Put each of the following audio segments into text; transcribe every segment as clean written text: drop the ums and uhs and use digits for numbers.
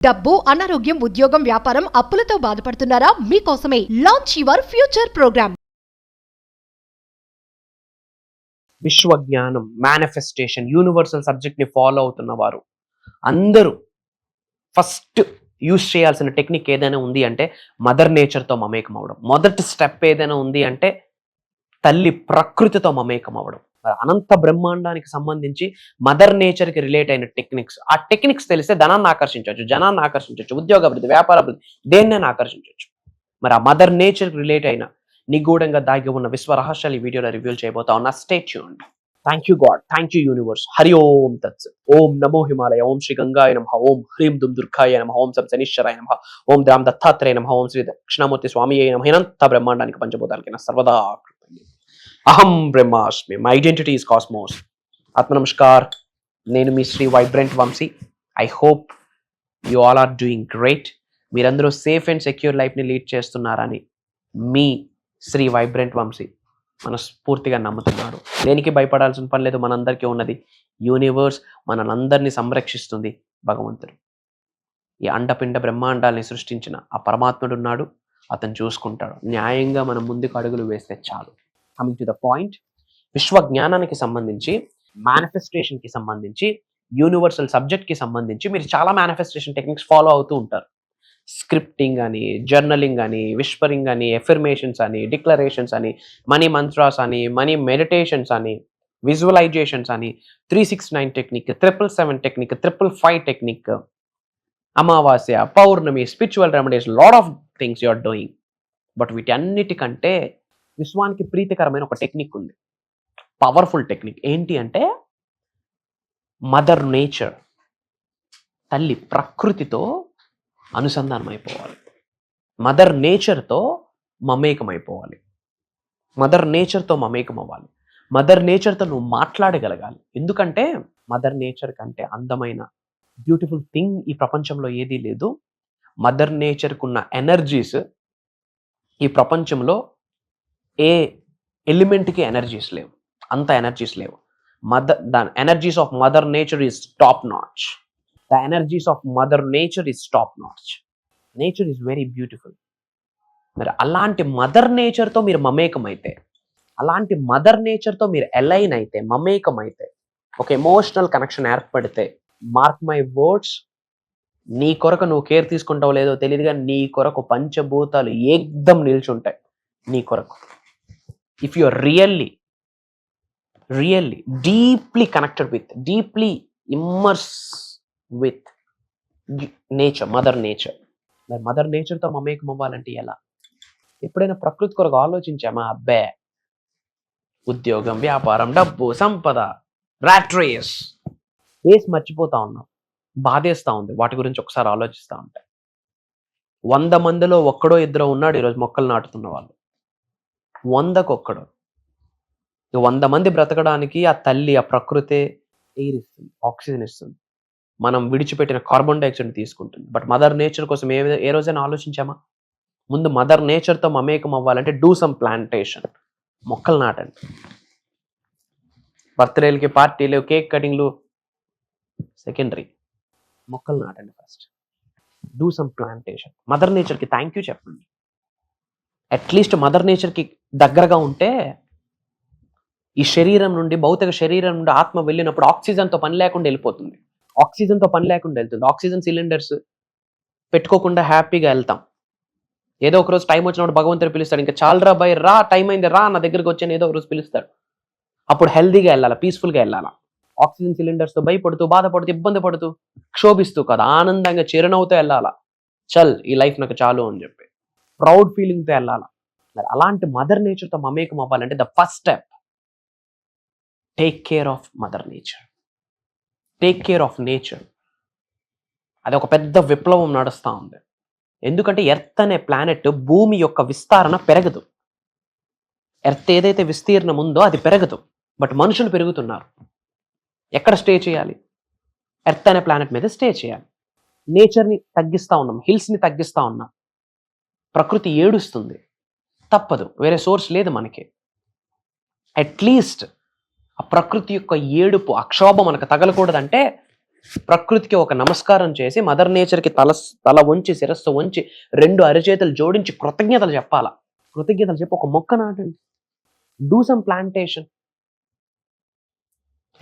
డబ్బు, అనారోగ్యం, ఉద్యోగం, వ్యాపారం, అప్పులతో బాధపడుతున్నారా? మీకోసమే లాంచ్ యువర్ ఫ్యూచర్ ప్రోగ్రామ్. విశ్వజ్ఞానం, మేనిఫెస్టేషన్, యూనివర్సల్ సబ్జెక్ట్ ని ఫాలో అవుతున్న వారు అందరూ ఫస్ట్ యూజ్ చేయాల్సిన టెక్నిక్ ఏదైనా ఉంది అంటే మదర్ నేచర్తో మమేకం అవడం. మొదటి స్టెప్ ఏదైనా ఉంది అంటే తల్లి ప్రకృతితో మమేకం అవడం. అనంత బ్రహ్మాండానికి సంబంధించి మదర్ నేచర్కి రిలేట్ అయిన టెక్నిక్స్, ఆ టెక్నిక్స్ తెలిస్తే ధనాన్ని ఆకర్షించవచ్చు, జనాన్ని ఆకర్షించవచ్చు, ఉద్యోగ అభివృద్ధి, వ్యాపార అభివృద్ధి, దేన్నైనా ఆకర్షించవచ్చు. మరి ఆ మదర్ నేచర్కి రిలేట్ అయిన నిగూఢంగా దాగి ఉన్న విశ్వ రహస్యాలు ఈ వీడియోలో రివ్యూ చేయబోతా ఉన్నా. Stay tuned. Thank you God, thank you universe. Hari ఓం తత్స్. ఓం నమో హిమాలయ, ఓం శ్రీ గంగాయ నమః, ఓం హ్రీం దుమ్ దుర్గాయ నమః, ఓం సం శనీశ్వరాయ నమః, ఓం రామ్ దత్తాత్రేయ నమః, ఓం శ్రీ దక్షిణామూర్తి స్వామియే నమః. అనంత బ్రహ్మాండానికి పంచభూతాలకి నా సర్వదా అహం బ్రహ్మాస్మి. My identity is cosmos. ఆత్మ నమస్కార్. నేను మీ Shri vibrant Vamshi. I hope you all are doing great. మీరందరూ సేఫ్ అండ్ సెక్యూర్ లైఫ్ని లీడ్ చేస్తున్నారని మీ శ్రీ వైబ్రెంట్ వంశీ మనస్ఫూర్తిగా నమ్ముతున్నాడు. దేనికి భయపడాల్సిన పని లేదు. మనందరికీ ఉన్నది యూనివర్స్ మనందరినీ సంరక్షిస్తుంది. భగవంతుడు ఈ అండపిండ బ్రహ్మాండాల్ని సృష్టించిన ఆ పరమాత్ముడు ఉన్నాడు. అతను చూసుకుంటాడు. న్యాయంగా మనం ముందుకు అడుగులు వేస్తే చాలు. కమింగ్ టు ద పాయింట్, విశ్వ జ్ఞానానికి సంబంధించి, మేనిఫెస్టేషన్కి సంబంధించి, యూనివర్సల్ సబ్జెక్ట్కి సంబంధించి మీరు చాలా మేనిఫెస్టేషన్ టెక్నిక్స్ ఫాలో అవుతూ ఉంటారు. స్క్రిప్టింగ్ అని, జర్నలింగ్ అని, విస్పరింగ్ అని, ఎఫర్మేషన్స్ అని, డిక్లరేషన్స్ అని, మనీ మంత్రాస్ అని, మనీ మెడిటేషన్స్ అని, విజువలైజేషన్స్ అని, 369 టెక్నిక్, 777 టెక్నిక్, 555 టెక్నిక్, అమావాస్య, పౌర్ణమి, spiritual remedies, lot of things you are doing. But వీటన్నిటికంటే విశ్వానికి ప్రీతికరమైన ఒక టెక్నిక్ ఉంది, పవర్ఫుల్ టెక్నిక్. ఏంటి అంటే మదర్ నేచర్, తల్లి ప్రకృతితో అనుసంధానం అయిపోవాలి. మదర్ నేచర్తో మమేకం అయిపోవాలి. మదర్ నేచర్తో మమేకం అవ్వాలి. మదర్ నేచర్తో నువ్వు మాట్లాడగలగాలి. ఎందుకంటే మదర్ నేచర్ కంటే అందమైన బ్యూటిఫుల్ థింగ్ ఈ ప్రపంచంలో ఏదీ లేదు. మదర్ నేచర్కు ఉన్న ఎనర్జీస్ ఈ ప్రపంచంలో ఏ ఎలిమెంట్కి ఎనర్జీస్ లేవు. అంత ఎనర్జీస్ లేవు. The energies of mother nature is top notch. The energies of mother nature is top notch. Nature is very beautiful. మరి అలాంటి మదర్ నేచర్తో మీరు మమేకం అయితే, అలాంటి మదర్ నేచర్తో మీరు అలైన్ అయితే, మమేకం అయితే, ఒక ఎమోషనల్ కనెక్షన్ ఏర్పడితే, మార్క్ మై వర్డ్స్, నీ కొరకు నువ్వు కేర్ తీసుకుంటావు లేదో తెలియదు కానీ నీ కొరకు పంచభూతాలు ఏకదం నిల్చుంటాయి నీ కొరకు. If you are really deeply connected with, deeply immerse with nature, mother nature. మరి మదర్ నేచర్తో మమేకం అవ్వాలంటే ఎలా? ఎప్పుడైనా ప్రకృతి కొరకు ఆలోచించామా? అబ్బే, ఉద్యోగం, వ్యాపారం, డబ్బు, సంపద, ర్యాట్ రేస్, వేసి మర్చిపోతా ఉన్నాం. బాధేస్తూ ఉంది వాటి గురించి ఒకసారి ఆలోచిస్తూ ఉంటాయి. 100 మందిలో ఒక్కడో ఇద్దరు ఉన్నాడు ఈరోజు మొక్కలు నాటుతున్న వాళ్ళు. 100కు ఒక్కడు. 100 మంది బ్రతకడానికి ఆ తల్లి, ఆ ప్రకృతే ఎయిర్ ఇస్తుంది, ఆక్సిజన్ ఇస్తుంది. మనం విడిచిపెట్టిన కార్బన్ డైఆక్సైడ్ తీసుకుంటుంది. బట్ మదర్ నేచర్ కోసం ఏ రోజైనా ఆలోచించామా? ముందు మదర్ నేచర్తో మమేకం అవ్వాలంటే డూ సమ్ ప్లాంటేషన్. మొక్కలు నాటండి. బర్త్డేలకి, పార్టీలు, కేక్ కటింగ్లు సెకండరీ. మొక్కలు నాటండి first. Do some plantation. Mother నేచర్కి థ్యాంక్ యూ చెప్పండి. అట్లీస్ట్ మదర్ నేచర్కి దగ్గరగా ఉంటే ఈ శరీరం నుండి, భౌతిక శరీరం నుండి ఆత్మ వెళ్ళినప్పుడు ఆక్సిజన్తో పని లేకుండా వెళ్ళిపోతుంది. ఆక్సిజన్తో పని లేకుండా వెళ్తుంది. ఆక్సిజన్ సిలిండర్స్ పెట్టుకోకుండా హ్యాపీగా వెళ్తాం. ఏదో ఒక రోజు టైం వచ్చినప్పుడు భగవంతుడు పిలుస్తాడు, ఇంకా చాలరా బై, రా, టైం అయింది రా, నా దగ్గరికి వచ్చాను, ఏదో ఒక రోజు పిలుస్తాడు. అప్పుడు హెల్దీగా వెళ్ళాలా, పీస్ఫుల్గా వెళ్ళాలా. ఆక్సిజన్ సిలిండర్స్తో భయపడుతూ, బాధపడుతూ, ఇబ్బంది పడుతూ, క్షోభిస్తూ కాదు, ఆనందంగా చిరునవ్వుతో వెళ్ళాలా. చల్, ఈ లైఫ్ నాకు చాలు అని చెప్పి ప్రౌడ్ ఫీలింగ్తో వెళ్ళాలా. మరి అలాంటి మదర్ నేచర్తో మమేకం అవ్వాలంటే the first step, take care of mother nature. Take care of nature. అది ఒక పెద్ద విప్లవం నడుస్తూ ఉంది. ఎందుకంటే ఎర్త్ అనే ప్లానెట్, భూమి యొక్క విస్తరణ పెరగదు. ఎర్త్ ఏదైతే విస్తీర్ణం ఉందో అది పెరగదు. బట్ మనుషులు పెరుగుతున్నారు. ఎక్కడ స్టే చేయాలి? ఎర్త్ అనే ప్లానెట్ మీద స్టే చేయాలి. నేచర్ని తగ్గిస్తూ ఉన్నాం, హిల్స్ని తగ్గిస్తూ ఉన్నాం. ప్రకృతి ఏడుస్తుంది, తప్పదు, వేరే సోర్స్ లేదు మనకి. అట్లీస్ట్ ఆ ప్రకృతి యొక్క ఏడుపు, అక్షోభం మనకు తగలకూడదంటే ప్రకృతికి ఒక నమస్కారం చేసి మదర్ నేచర్కి తల వంచి శిరస్సు వంచి 2 అరిచేతులు జోడించి కృతజ్ఞతలు చెప్పాలా. కృతజ్ఞతలు చెప్పి ఒక మొక్క నాటండి. Do some plantation.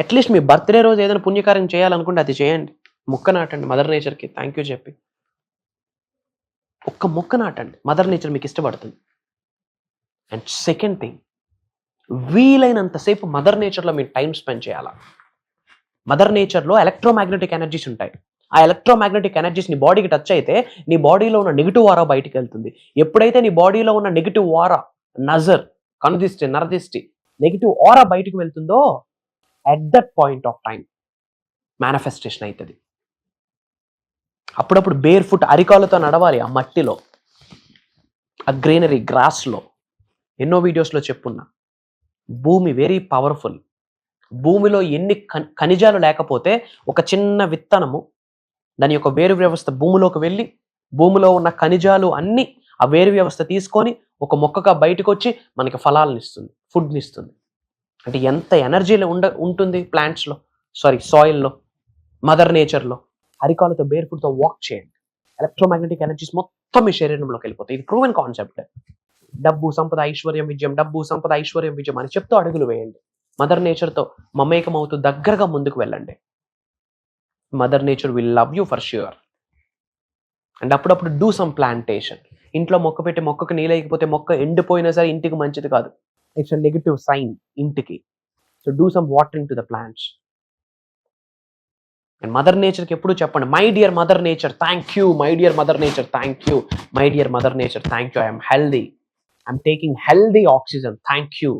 అట్లీస్ట్ మీ బర్త్డే రోజు ఏదైనా పుణ్యకార్యం చేయాలనుకుంటే అది చేయండి. మొక్క నాటండి మదర్ నేచర్కి థ్యాంక్ యూ చెప్పి. ఒక్క మొక్క నాటండి, మదర్ నేచర్ మీకు ఇష్టపడుతుంది. అండ్ సెకండ్ థింగ్, వీలైనంతసేపు మదర్ నేచర్లో మీరు టైం స్పెండ్ చేయాలా. మదర్ నేచర్లో ఎలక్ట్రోమాగ్నెటిక్ ఎనర్జీస్ ఉంటాయి. ఆ ఎలక్ట్రోమాగ్నెటిక్ ఎనర్జీస్ నీ బాడీకి టచ్ అయితే నీ బాడీలో ఉన్న నెగిటివ్ వారా బయటికి వెళ్తుంది. ఎప్పుడైతే నీ బాడీలో ఉన్న నెగిటివ్ వారా, నజర్, కనుదిష్టి, నరదిష్టి, నెగిటివ్ ఆరా బయటికి వెళ్తుందో at that point of time manifestation అవుతుంది. అప్పుడప్పుడు బేర్ ఫుట్ అరికాలతో నడవాలి ఆ మట్టిలో, ఆ గ్రీనరీ, గ్రాస్లో. ఎన్నో వీడియోస్లో చెప్పున్నా, భూమి వెరీ పవర్ఫుల్. భూమిలో ఎన్ని ఖనిజాలు లేకపోతే ఒక చిన్న విత్తనము దాని యొక్క వేరు వ్యవస్థ భూమిలోకి వెళ్ళి భూమిలో ఉన్న ఖనిజాలు అన్నీ ఆ వేరు వ్యవస్థ తీసుకొని ఒక మొక్కగా బయటకు వచ్చి మనకి ఫలాలను ఇస్తుంది, ఫుడ్ని ఇస్తుంది. అంటే ఎంత ఎనర్జీలో ఉంటుంది ప్లాంట్స్లో, సాయిల్లో, మదర్ నేచర్లో. అరికాలతో బేర్ ఫుట్తో వాక్ చేయండి, ఎలక్ట్రోమాగ్నెటిక్ ఎనర్జీస్ మొత్తం మీ శరీరంలోకి వెళ్ళిపోతాయి. ఇది ప్రూవెన్ కాన్సెప్ట్. డబ్బు సంపద ఐశ్వర్యం విజయం, డబ్బు సంపద ఐశ్వర్యం విజయం అని చెప్తూ అడుగులు వేయండి. మదర్ నేచర్తో మమేకం అవుతూ దగ్గరగా ముందుకు వెళ్ళండి. Mother nature will love you for sure. And అప్పుడప్పుడు డూ సమ్ ప్లాంటేషన్. ఇంట్లో మొక్క పెట్టి మొక్కకు నీళ్ళైకపోతే మొక్క ఎండిపోయినా సరే ఇంటికి మంచిది కాదు. ఇట్స్ అ నెగిటివ్ సైన్ ఇంటికి. So do some watering to the plants. And mother నేచర్కి ఎప్పుడు చెప్పండి, my dear mother nature thank you, my dear mother nature thank you, my dear mother nature thank you, I'm healthy, I'm taking healthy oxygen, thank you,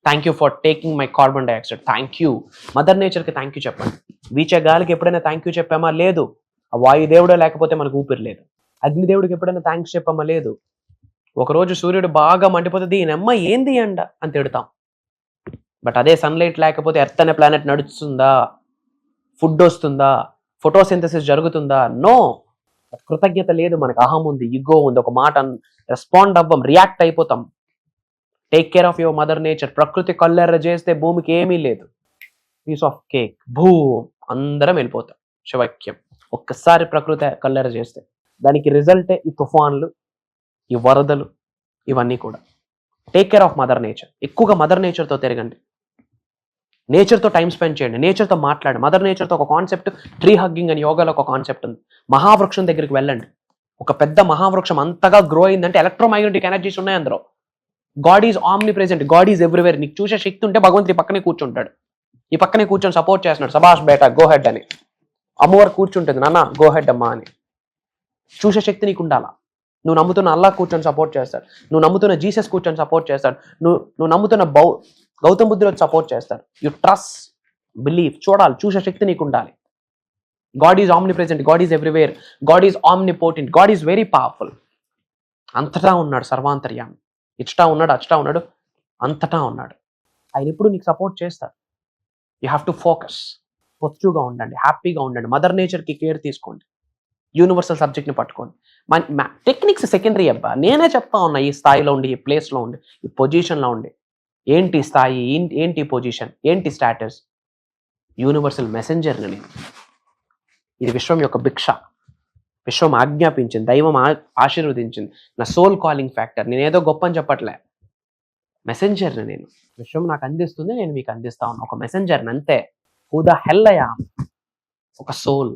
thank you for taking my carbon dioxide, thank you. Mother నేచర్కి thank you చెప్పండి. వీచే గాలికి ఎప్పుడైనా thank you చెప్పామా? లేదు. ఆ వాయుదేవుడే లేకపోతే మనకు ఊపిరి లేదు. అగ్నిదేవుడికి ఎప్పుడైనా థ్యాంక్స్ చెప్పామా? లేదు. ఒకరోజు సూర్యుడు బాగా మండిపోతే దీనమ్మ ఏంది అండ అని తిడతాం. బట్ అదే సన్లైట్ లేకపోతే ఎర్త్ అనే ప్లానెట్ నడుస్తుందా? ఫుడ్ వస్తుందా? ఫోటోసింథసిస్ జరుగుతుందా? నో. కృతజ్ఞత లేదు మనకు. అహం ఉంది, ఇగో ఉంది. ఒక మాట రెస్పాండ్ అవ్వం, రియాక్ట్ అయిపోతాం. Take care of your mother nature. ప్రకృతి కళ్ళెర్ర చేస్తే భూమికి ఏమీ లేదు. పీస్ ఆఫ్ కేక్, భూమ్, అందరం వెళ్ళిపోతాం. శివైక్యం. ఒక్కసారి ప్రకృతి కళ్ళెర్ర చేస్తే దానికి రిజల్టే ఈ తుఫాన్లు, ఈ వరదలు, ఇవన్నీ కూడా. Take care of mother nature. ఎక్కువగా మదర్ నేచర్తో తిరగండి, నేచర్తో టైం స్పెండ్ చేయండి, నేచర్తో మాట్లాడండి. మదర్ నేచర్తో ఒక కాన్సెప్ట్, ట్రీ హగ్గింగ్ అని యోగాలో ఒక కాన్సెప్ట్ ఉంది. మహావృక్షం దగ్గరికి వెళ్ళండి. ఒక పెద్ద మహావృక్షం అంతగా గ్రో అయిందంటే ఎలక్ట్రోమాగ్నెటిక్ ఎనర్జీస్ ఉన్నాయి అందులో. God is omni present, God is everywhere. నీకు చూసే శక్తి ఉంటే భగవంతుడి పక్కనే కూర్చుంటాడు. ఈ పక్కనే కూర్చొని సపోర్ట్ చేస్తున్నాడు, సబాష్ బేటా గో హెడ్ అని. అమ్మవారు కూర్చుంటుంది, నాన్న గో హెడ్ అమ్మా అని. చూసే శక్తి నీకు ఉండాలా. నువ్వు నమ్ముతున్న అల్లాహ్ కూర్చొని సపోర్ట్ చేస్తాడు, నువ్వు నమ్ముతున్న జీసస్ కూర్చొని సపోర్ట్ చేస్తాడు, నువ్వు నమ్ముతున్న గౌతమ్ బుద్ధుడు సపోర్ట్ చేస్తాడు. You trust, believe. చూడాలి, చూసే శక్తి నీకు ఉండాలి. God is omni present, God is everywhere, God is omnipotent, God is very powerful. అంతటా ఉన్నాడు, సర్వాంతర్యామి. ఇచ్చటా ఉన్నాడు, అచ్చటా ఉన్నాడు, అంతటా ఉన్నాడు. ఆయన ఎప్పుడు నీకు సపోర్ట్ చేస్తాడు. You have to focus. పాజిటివ్గా ఉండండి, హ్యాపీగా ఉండండి. మదర్ నేచర్కి కేర్ తీసుకోండి. యూనివర్సల్ సబ్జెక్ట్ని పట్టుకోండి. టెక్నిక్స్ సెకండరీ అబ్బా. నేనే చెప్తా ఉన్నా, ఈ స్థాయిలో ఉండి, ఈ ప్లేస్లో ఉండి, ఈ పొజిషన్లో ఉండి. ఏంటి స్థాయి, ఏంటి పొజిషన్, ఏంటి స్టాటస్? యూనివర్సల్ మెసెంజర్ని నేను. ఇది విశ్వం యొక్క భిక్ష. విశ్వం ఆజ్ఞాపించింది, దైవం ఆశీర్వదించింది. నా సోల్ కాలింగ్ ఫ్యాక్టర్. నేనేదో గొప్ప అని చెప్పట్లే, మెసెంజర్ని నేను. విశ్వం నాకు అందిస్తుంది, నేను మీకు అందిస్తా ఉన్నా. ఒక మెసెంజర్ని అంతే. Who the hell I am. ఒక సోల్.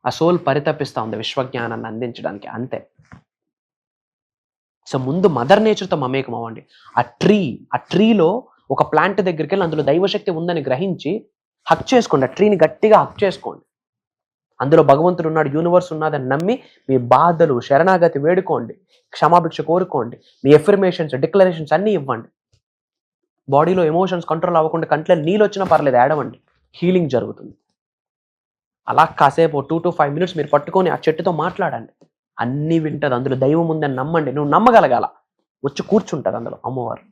ఆ సోల్ పరితపిస్తూ ఉంది విశ్వజ్ఞానాన్ని అందించడానికి, అంతే. సో ముందు మదర్ నేచర్తో మమేకం అవ్వండి. ఆ ట్రీలో ఒక ప్లాంట్ దగ్గరికి వెళ్ళి అందులో దైవశక్తి ఉందని గ్రహించి హక్ చేసుకోండి. ఆ ట్రీని గట్టిగా హక్ చేసుకోండి. అందులో భగవంతుడు ఉన్నాడు, యూనివర్స్ ఉన్నదని నమ్మి మీ బాధలు, శరణాగతి వేడుకోండి, క్షమాభిక్ష కోరుకోండి. మీ ఎఫర్మేషన్స్, డిక్లరేషన్స్ అన్నీ ఇవ్వండి. బాడీలో ఎమోషన్స్ కంట్రోల్ అవ్వకుండా కంట్లో నీళ్ళు వచ్చినా పర్లేదు, ఏడవండి, హీలింగ్ జరుగుతుంది. అలా కాసేపు 2 to 5 minutes మీరు పట్టుకొని ఆ చెట్టుతో మాట్లాడండి. అన్నీ వింటది. అందులో దైవం ఉందని నమ్మండి. నువ్వు నమ్మగలగాల. వచ్చి కూర్చుంటుంది అందులో అమ్మవారు.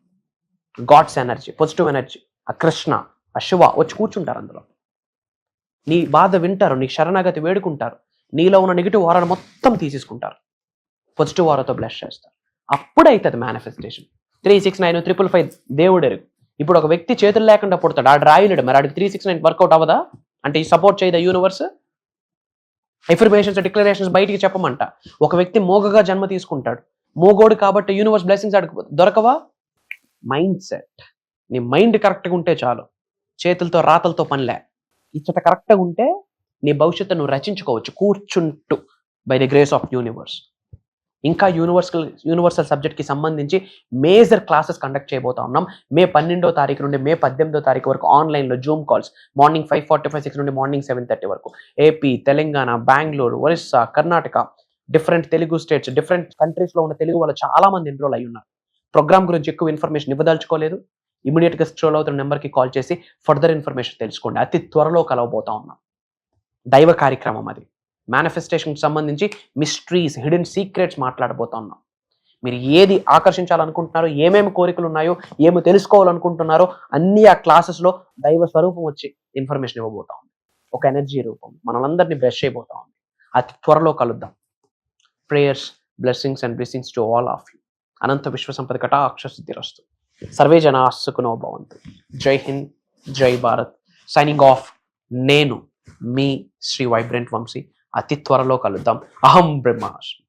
God's energy, positive energy. ఆ కృష్ణ, ఆ శివ వచ్చి కూర్చుంటారు అందులో. నీ బాధ వింటారు, నీ శరణాగతి వేడుకుంటారు, నీలో ఉన్న నెగిటివ్ వారాన్ని మొత్తం తీసేసుకుంటారు, పాజిటివ్ వారాతో బ్లెస్ చేస్తారు. అప్పుడైతుంది మేనిఫెస్టేషన్. 369 555 దేవుడు ఎరుగు. ఇప్పుడు ఒక వ్యక్తి చేతులు లేకుండా పుడతాడు, ఆడు రాయలేడు, మరి ఆడికి 369 వర్కౌట్ అవ్వదా? అంటే ఈ సపోర్ట్ చేయదా యూనివర్స్? ఎఫర్మేషన్స్ డిక్లరేషన్స్ బయటికి చెప్పమంట. ఒక వ్యక్తి మోగగా జన్మ తీసుకుంటాడు, మోగోడు కాబట్టి యూనివర్స్ బ్లెస్సింగ్స్ ఆడికి దొరకవా? మైండ్ సెట్, నీ మైండ్ కరెక్ట్గా ఉంటే చాలు, చేతులతో రాతలతో పనిలే, ఇచ్చట కరెక్ట్గా ఉంటే నీ భవిష్యత్తు నువ్వు రచించుకోవచ్చు కూర్చుంటూ, by the grace of universe. ఇంకా యూనివర్సల్ సబ్జెక్ట్కి సంబంధించి మేజర్ క్లాసెస్ కండక్ట్ చేయబోతా ఉన్నాం. మే 12వ తారీఖు నుండి మే 18వ తారీఖు వరకు ఆన్లైన్లో జూమ్ కాల్స్, మార్నింగ్ 5:45 నుండి మార్నింగ్ 7:30 వరకు. AP, Telangana, Bengaluru, Orissa, Karnataka, different Telugu states, different కంట్రీస్లో ఉన్న తెలుగు వాళ్ళు చాలా మంది ఎన్రోల్ అయి ఉన్నారు. ప్రోగ్రామ్ గురించి ఎక్కువ ఇన్ఫర్మేషన్ ఇవ్వదలుచుకోలేదు, ఇమీడియట్గా స్క్రోల్ అవుతున్న నెంబర్కి కాల్ చేసి ఫర్దర్ ఇన్ఫర్మేషన్ తెలుసుకోండి. అతి త్వరలో కలవబోతా ఉన్నాం. దైవ కార్యక్రమం అది. మేనిఫెస్టేషన్కి సంబంధించి మిస్టరీస్, హిడెన్ సీక్రెట్స్ మాట్లాడబోతా ఉన్నాం. మీరు ఏది ఆకర్షించాలనుకుంటున్నారో, ఏమేమి కోరికలు ఉన్నాయో, ఏమి తెలుసుకోవాలనుకుంటున్నారో అన్నీ ఆ క్లాసెస్లో దైవ స్వరూపం వచ్చి ఇన్ఫర్మేషన్ ఇవ్వబోతా ఉంది. ఒక ఎనర్జీ రూపం మనలందరినీ బ్లెస్ చేయబోతా ఉంది. అతి త్వరలో కలుద్దాం. Prayers, blessings and blessings to all of you. అనంత విశ్వసంపద కటాక్ష సిద్ధిరస్తు. సర్వే జనా సుఖినో భవంతు. జై హింద్, జై భారత్. Signing off. నేను మీ శ్రీ వైబ్రెంట్ వంశీ. అతి త్వరలో కలుద్దాం. అహం బ్రహ్మాస్మి.